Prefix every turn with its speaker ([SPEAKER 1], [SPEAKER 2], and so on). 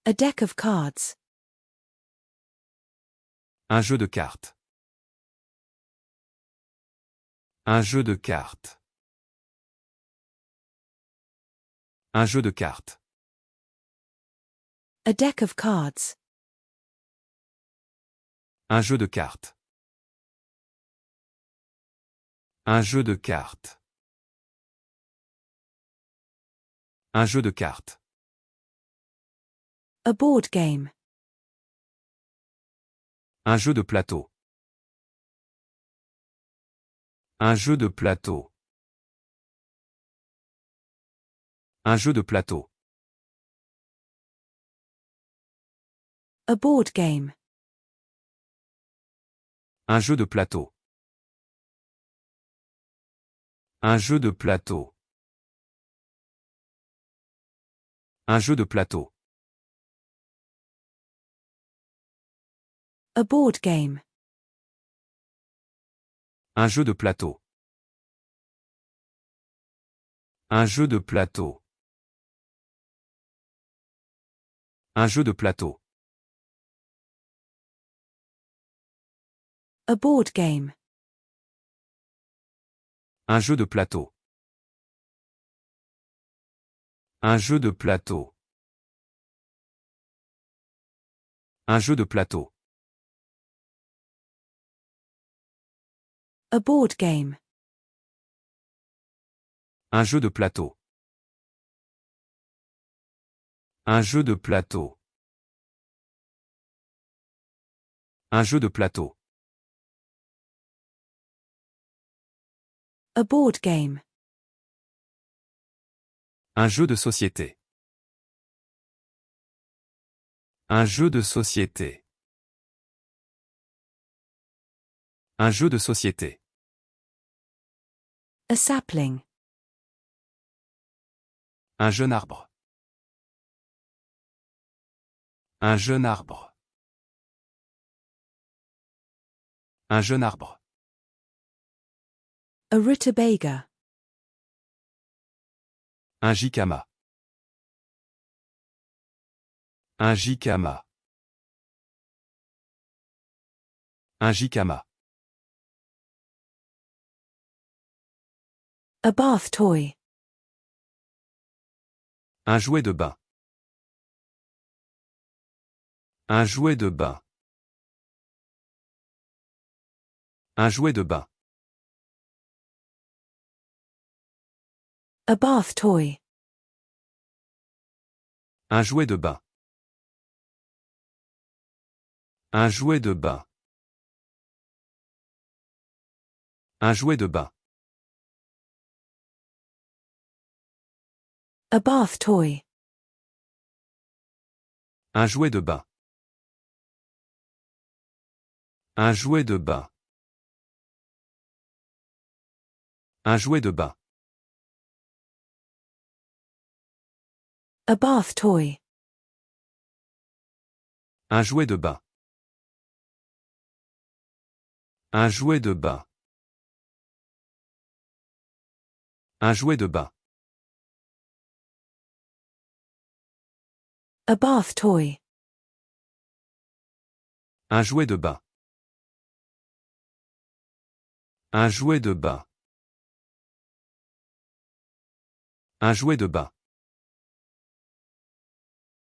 [SPEAKER 1] A deck of cards.
[SPEAKER 2] Un jeu de cartes. Un jeu de cartes. Un jeu de cartes.
[SPEAKER 1] A deck of cards.
[SPEAKER 2] Un jeu de cartes. Un jeu de cartes. Un jeu de cartes.
[SPEAKER 1] A board game.
[SPEAKER 2] Un jeu de plateau. Un jeu de plateau. Un jeu de plateau.
[SPEAKER 1] A board game.
[SPEAKER 2] Un jeu de plateau. Un jeu de plateau. Un jeu de plateau.
[SPEAKER 1] A board game.
[SPEAKER 2] Un jeu de plateau. Un jeu de plateau. Un jeu de plateau.
[SPEAKER 1] A board game.
[SPEAKER 2] Un jeu de plateau. Un jeu de plateau. Un jeu de plateau.
[SPEAKER 1] A board game.
[SPEAKER 2] Un jeu de plateau. Un jeu de plateau. Un jeu de plateau.
[SPEAKER 1] A board game.
[SPEAKER 2] Un jeu de société. Un jeu de société. Un jeu de société.
[SPEAKER 1] A sapling.
[SPEAKER 2] Un jeune arbre. Un jeune arbre. Un jeune arbre.
[SPEAKER 1] A rutabaga.
[SPEAKER 2] Un jicama. Un jicama. Un jicama.
[SPEAKER 1] A bath toy.
[SPEAKER 2] Un jouet de bain. Un jouet de bain. Un jouet de bain.
[SPEAKER 1] A bath toy.
[SPEAKER 2] Un jouet de bain. Un jouet de bain. Un jouet de bain.
[SPEAKER 1] A bath toy.
[SPEAKER 2] Un jouet de bain. Un jouet de bain. Un jouet de bain.
[SPEAKER 1] A bath toy.
[SPEAKER 2] Un jouet de bain. Un jouet de bain. Un jouet de bain.
[SPEAKER 1] A bath toy.
[SPEAKER 2] Un jouet de bain. Un jouet de bain. Un jouet de bain.